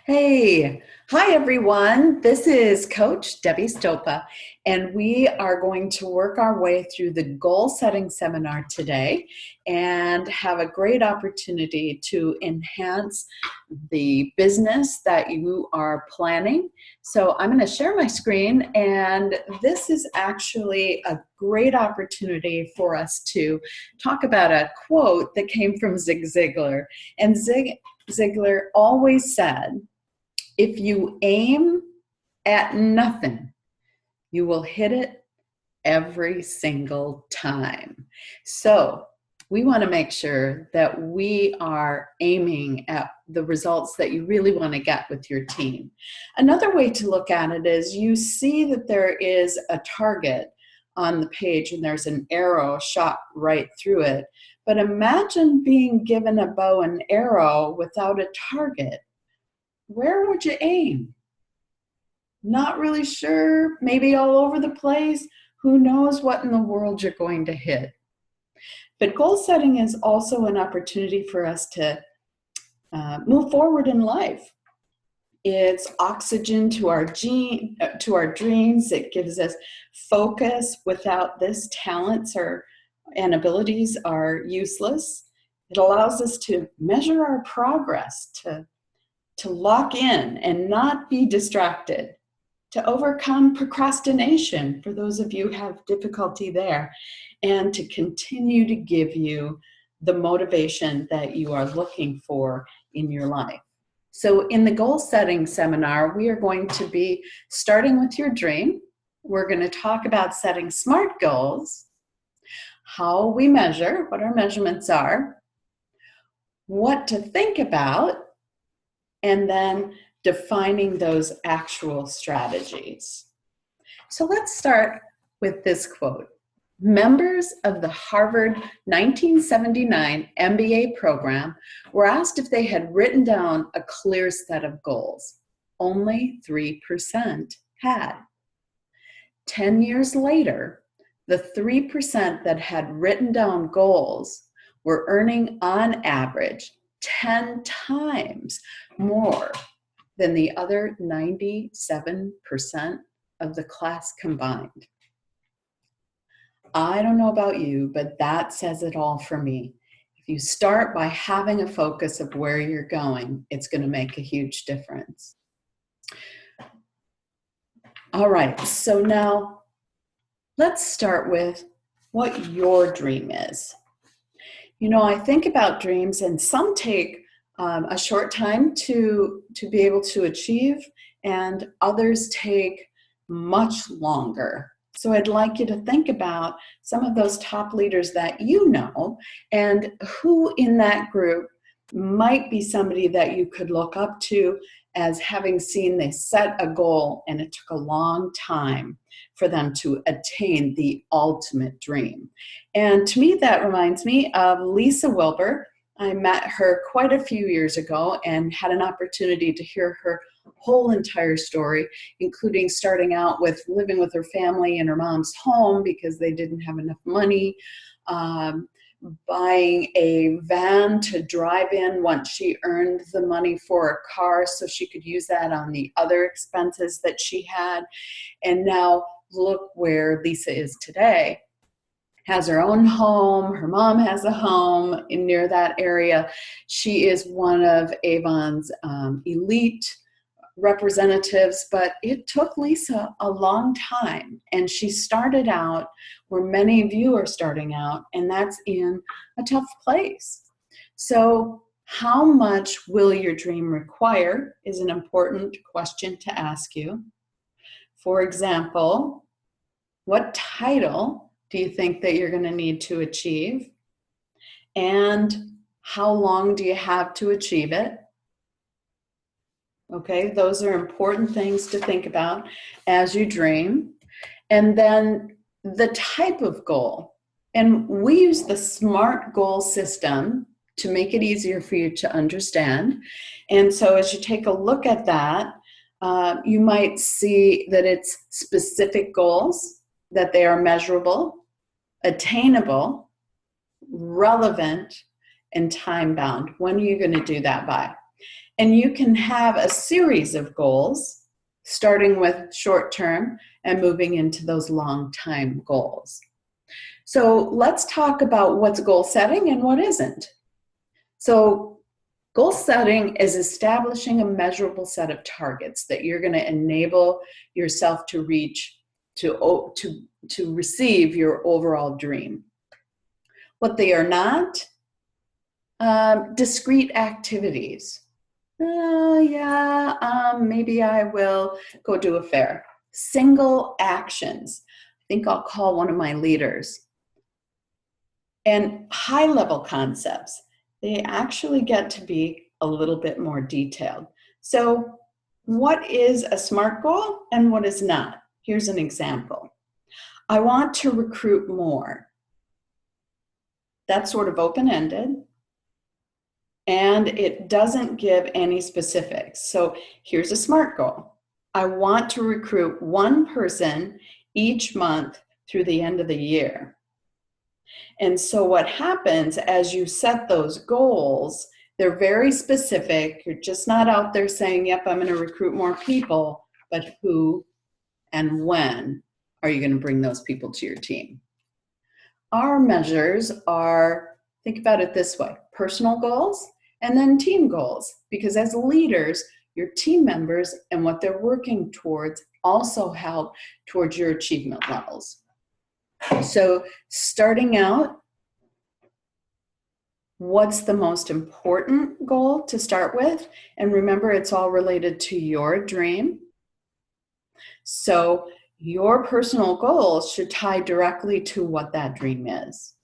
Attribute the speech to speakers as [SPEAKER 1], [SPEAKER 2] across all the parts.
[SPEAKER 1] Hey, hi everyone. This is Coach Debbie Stopa, and we are going to work our way through the goal setting seminar today and have a great opportunity to enhance the business that you are planning. So I'm going to share my screen, and this is actually a great opportunity for us to talk about a quote that came from Zig Ziglar. And Zig Ziglar always said, if you aim at nothing, you will hit it every single time. So we want to make sure that we are aiming at the results that you really want to get with your team. Another way to look at it is you see that there is a target on the page and there's an arrow shot right through it. But imagine being given a bow and arrow without a target. Where would you aim? Not really sure, maybe all over the place. Who knows what in the world you're going to hit? But goal setting is also an opportunity for us to move forward in life. It's oxygen to our dreams. It gives us focus. Without this, talents and abilities are useless. It allows us to measure our progress, to lock in and not be distracted, to overcome procrastination, for those of you who have difficulty there, and to continue to give you the motivation that you are looking for in your life. So in the goal setting seminar, we are going to be starting with your dream. We're going to talk about setting SMART goals, how we measure, what our measurements are, what to think about, and then defining those actual strategies. So let's start with this quote. Members of the Harvard 1979 MBA program were asked if they had written down a clear set of goals. Only 3% had. 10 years later, the 3% that had written down goals were earning on average 10 times more than the other 97% of the class combined. I don't know about you, but that says it all for me. If you start by having a focus of where you're going, it's going to make a huge difference. All right, so now let's start with what your dream is. You know, I think about dreams, and some take a short time to be able to achieve, and others take much longer. So I'd like you to think about some of those top leaders that you know, and who in that group might be somebody that you could look up to as having seen they set a goal and it took a long time for them to attain the ultimate dream. And to me, that reminds me of Lisa Wilbur. I met her quite a few years ago and had an opportunity to hear her whole entire story, including starting out with living with her family in her mom's home because they didn't have enough money, buying a van to drive in once she earned the money for a car so she could use that on the other expenses that she had. And now look where Lisa is today. Has her own home. Her mom has a home near that area. She is one of Avon's elite representatives, but it took Lisa a long time, and she started out where many of you are starting out, and that's in a tough place. So how much will your dream require is an important question to ask you. For example, what title do you think that you're going to need to achieve? And how long do you have to achieve it? Okay, those are important things to think about as you dream. And then the type of goal. And we use the SMART goal system to make it easier for you to understand. And so as you take a look at that, you might see that it's specific goals, that they are measurable, attainable, relevant, and time-bound. When are you going to do that by? And you can have a series of goals, starting with short-term and moving into those long-time goals. So let's talk about what's goal setting and what isn't. So goal setting is establishing a measurable set of targets that you're going to enable yourself to reach, to receive your overall dream. What they are not, discrete activities. Maybe I will go do a fair. Single actions. I think I'll call one of my leaders. And high-level concepts, they actually get to be a little bit more detailed. So what is a SMART goal and what is not? Here's an example. I want to recruit more. That's sort of open-ended, and it doesn't give any specifics. So here's a SMART goal. I want to recruit one person each month through the end of the year. And so what happens as you set those goals, they're very specific. You're just not out there saying, yep, I'm going to recruit more people, but who and when are you going to bring those people to your team? Our measures are, think about it this way, personal goals and then team goals, because as leaders, your team members and what they're working towards also help towards your achievement levels. So starting out, what's the most important goal to start with? And remember, it's all related to your dream. So your personal goals should tie directly to what that dream is.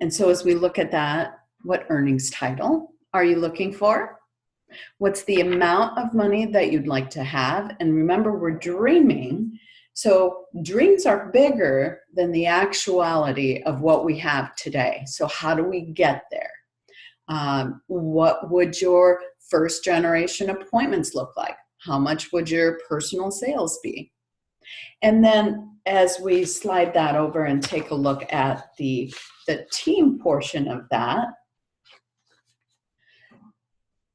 [SPEAKER 1] And so as we look at that, what earnings title are you looking for? What's the amount of money that you'd like to have? And remember, we're dreaming. So dreams are bigger than the actuality of what we have today. So how do we get there? What would your first generation appointments look like? How much would your personal sales be? And then as we slide that over and take a look at the team portion of that,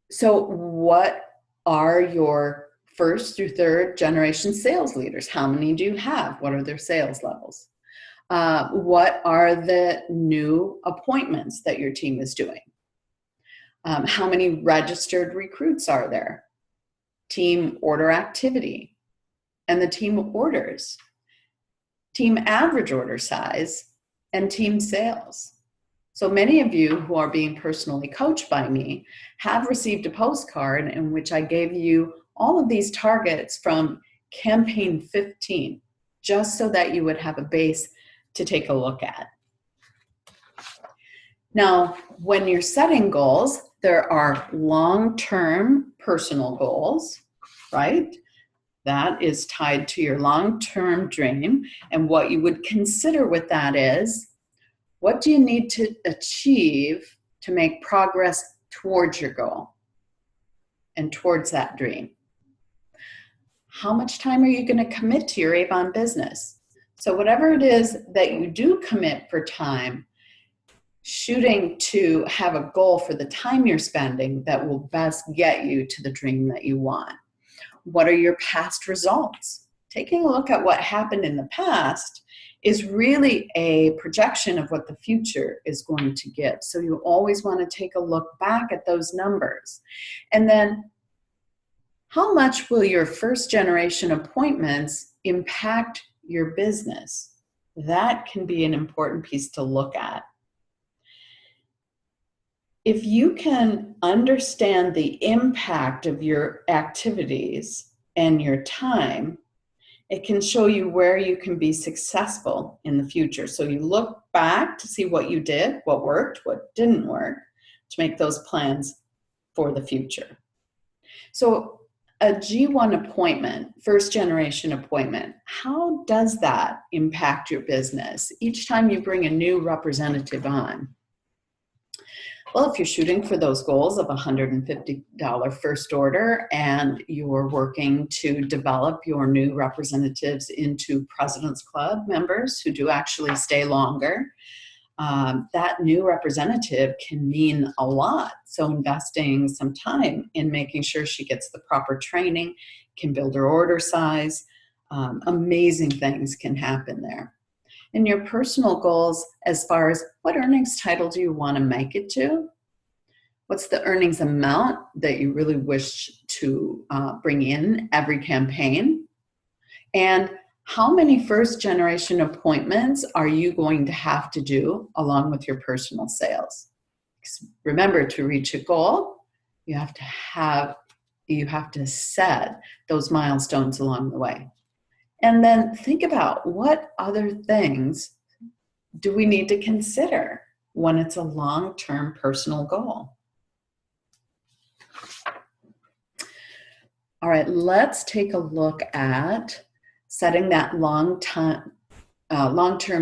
[SPEAKER 1] so what are your first through third generation sales leaders? How many do you have? What are their sales levels? What are the new appointments that your team is doing? How many registered recruits are there? Team order activity and the team orders, team average order size, and team sales. So many of you who are being personally coached by me have received a postcard in which I gave you all of these targets from campaign 15, just so that you would have a base to take a look at. Now, when you're setting goals, there are long-term personal goals, right? That is tied to your long-term dream. And what you would consider with that is, what do you need to achieve to make progress towards your goal and towards that dream? How much time are you going to commit to your Avon business? So whatever it is that you do commit for time, shooting to have a goal for the time you're spending that will best get you to the dream that you want. What are your past results? Taking a look at what happened in the past is really a projection of what the future is going to give. So you always want to take a look back at those numbers. And then how much will your first generation appointments impact your business? That can be an important piece to look at. If you can understand the impact of your activities and your time, it can show you where you can be successful in the future. So you look back to see what you did, what worked, what didn't work, to make those plans for the future. So a G1 appointment, first generation appointment, how does that impact your business each time you bring a new representative on? Well, if you're shooting for those goals of $150 first order and you're working to develop your new representatives into President's Club members who do actually stay longer, that new representative can mean a lot. So investing some time in making sure she gets the proper training, can build her order size, amazing things can happen there. And your personal goals, as far as what earnings title do you want to make it to? What's the earnings amount that you really wish to bring in every campaign? And how many first generation appointments are you going to have to do along with your personal sales? Remember, to reach a goal, you have to set those milestones along the way. And then think about what other things do we need to consider when it's a long-term personal goal. All right, let's take a look at setting that long-term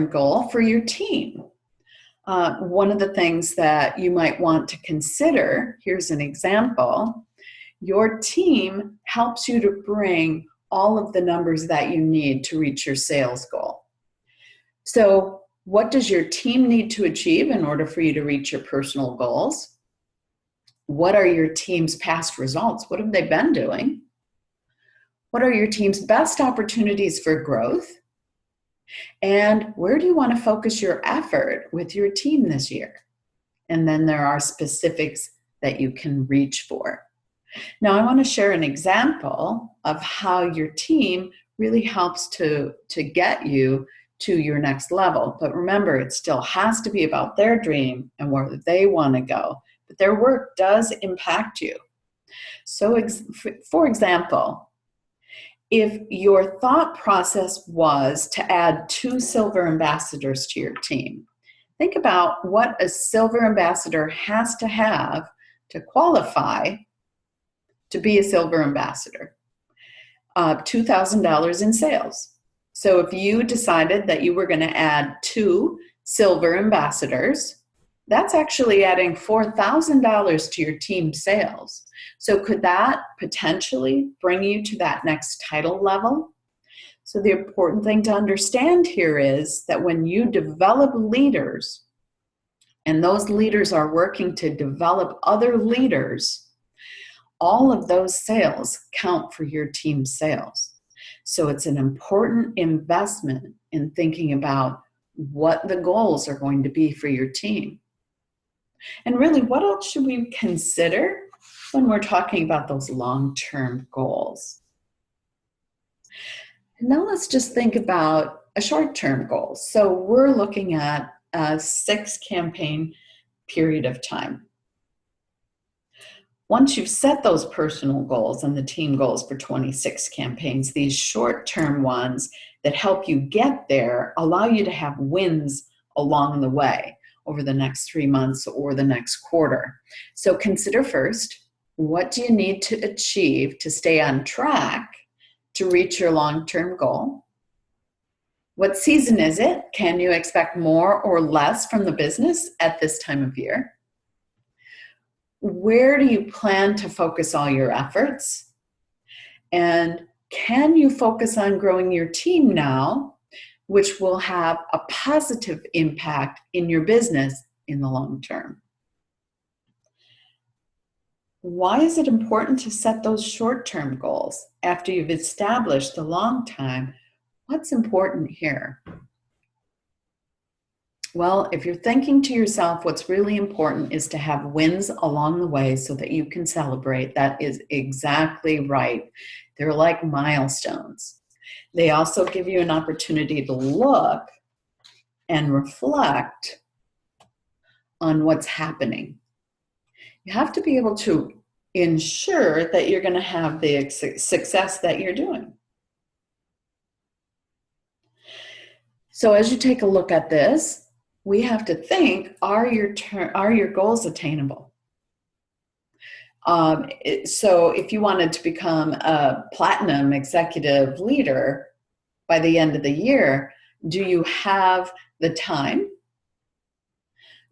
[SPEAKER 1] goal for your team. One of the things that you might want to consider, here's an example. Your team helps you to bring all of the numbers that you need to reach your sales goal. So what does your team need to achieve in order for you to reach your personal goals? What are your team's past results? What have they been doing? What are your team's best opportunities for growth? And where do you want to focus your effort with your team this year? And then there are specifics that you can reach for. Now, I want to share an example of how your team really helps to get you to your next level. But remember, it still has to be about their dream and where they want to go. But their work does impact you. So, for example, if your thought process was to add 2 silver ambassadors to your team, think about what a silver ambassador has to have to qualify to be a silver ambassador. $2,000 in sales. So if you decided that you were going to add 2 silver ambassadors, that's actually adding $4,000 to your team sales. So could that potentially bring you to that next title level? So the important thing to understand here is that when you develop leaders, and those leaders are working to develop other leaders, all of those sales count for your team's sales. So it's an important investment in thinking about what the goals are going to be for your team. And really, what else should we consider when we're talking about those long-term goals? And now let's just think about a short-term goal. So we're looking at a 6-campaign period of time. Once you've set those personal goals and the team goals for 26 campaigns, these short-term ones that help you get there allow you to have wins along the way over the next 3 months or the next quarter. So consider first, what do you need to achieve to stay on track to reach your long-term goal? What season is it? Can you expect more or less from the business at this time of year? Where do you plan to focus all your efforts? And can you focus on growing your team now, which will have a positive impact in your business in the long term? Why is it important to set those short-term goals after you've established the long time? What's important here? Well, if you're thinking to yourself, what's really important is to have wins along the way so that you can celebrate. That is exactly right. They're like milestones. They also give you an opportunity to look and reflect on what's happening. You have to be able to ensure that you're going to have the success that you're doing. So as you take a look at this, we have to think, are your goals attainable? So if you wanted to become a platinum executive leader by the end of the year, do you have the time?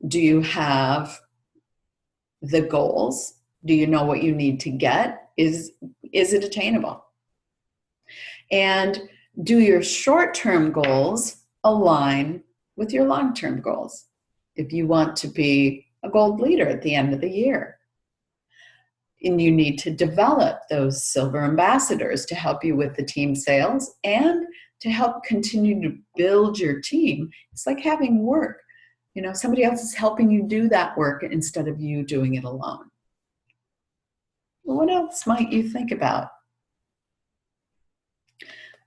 [SPEAKER 1] Do you have the goals? Do you know what you need to get? Is it attainable? And do your short-term goals align with your long-term goals? if you want to be a gold leader at the end of the year. And you need to develop those silver ambassadors to help you with the team sales and to help continue to build your team. It's like having work. Somebody else is helping you do that work instead of you doing it alone. Well, what else might you think about?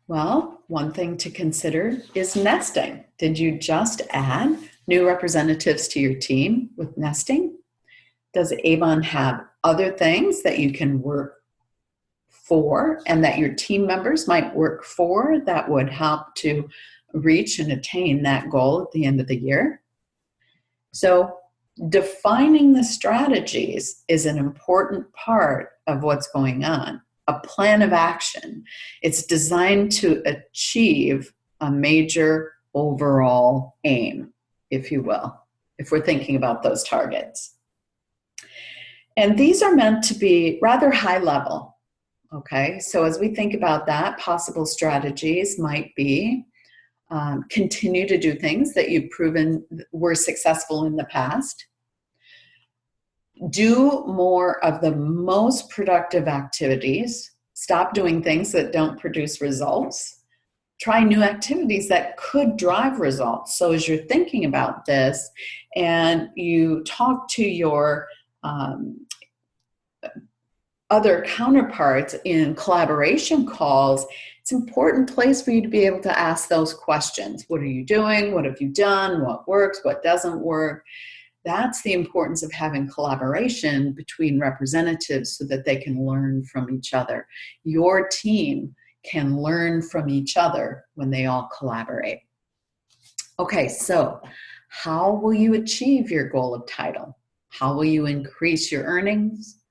[SPEAKER 1] Well, one thing to consider is nesting. Did you just add new representatives to your team with nesting? Does Avon have other things that you can work for and that your team members might work for that would help to reach and attain that goal at the end of the year? So defining the strategies is an important part of what's going on. A plan of action. It's designed to achieve a major overall aim, if you will, if we're thinking about those targets. And these are meant to be rather high level, okay? So as we think about that, possible strategies might be continue to do things that you've proven were successful in the past. Do more of the most productive activities. Stop doing things that don't produce results. Try new activities that could drive results. So as you're thinking about this and you talk to your other counterparts in collaboration calls, it's an important place for you to be able to ask those questions. What are you doing? What have you done? What works? What doesn't work? That's the importance of having collaboration between representatives so that they can learn from each other. Your team can learn from each other when they all collaborate. Okay, so how will you achieve your goal of title? How will you increase your earnings?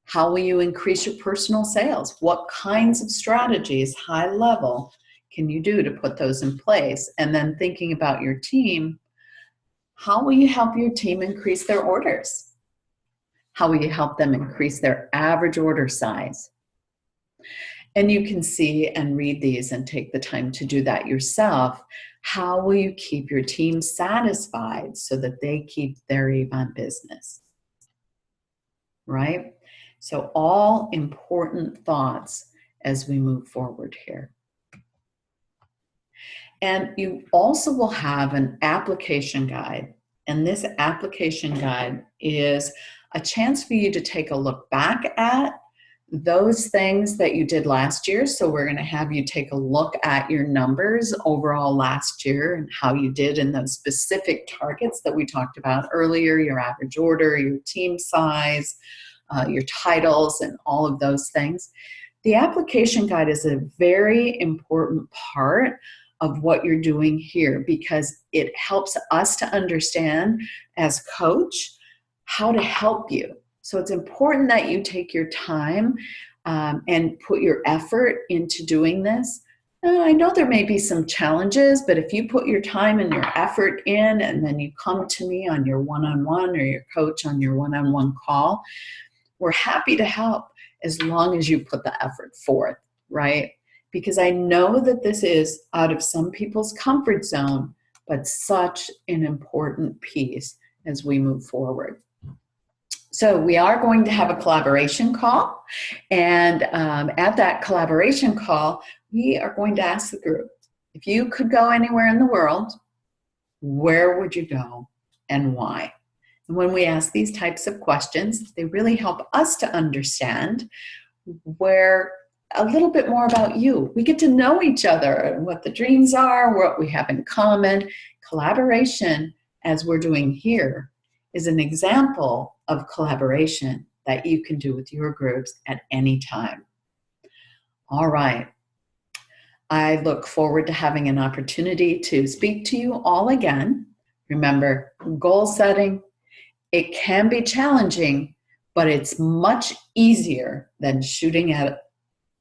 [SPEAKER 1] How will you increase your personal sales? What kinds of strategies, high level, can you do to put those in place? And then thinking about your team, how will you help your team increase their orders? How will you help them increase their average order size? And you can see and read these and take the time to do that yourself. How will you keep your team satisfied so that they keep their Avon business? Right? So all important thoughts as we move forward here. And you also will have an application guide. And this application guide is a chance for you to take a look back at those things that you did last year. So we're going to have you take a look at your numbers overall last year and how you did in those specific targets that we talked about earlier, your average order, your team size, your titles, and all of those things. The application guide is a very important part of what you're doing here because it helps us to understand as coach how to help you. So it's important that you take your time and put your effort into doing this. I know there may be some challenges, but if you put your time and your effort in and then you come to me on your one-on-one or your coach on your one-on-one call, we're happy to help as long as you put the effort forth, right? Because I know that this is out of some people's comfort zone, but such an important piece as we move forward. So we are going to have a collaboration call, and at that collaboration call, we are going to ask the group, if you could go anywhere in the world, where would you go and why? And when we ask these types of questions, they really help us to understand where a little bit more about you. We get to know each other and what the dreams are, what we have in common. Collaboration, as we're doing here, is an example of collaboration that you can do with your groups at any time. All right. I look forward to having an opportunity to speak to you all again. Remember, goal setting, it can be challenging, but it's much easier than shooting an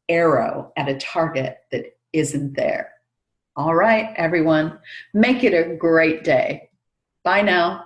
[SPEAKER 1] arrow at a target that isn't there. All right, everyone, make it a great day. Bye now.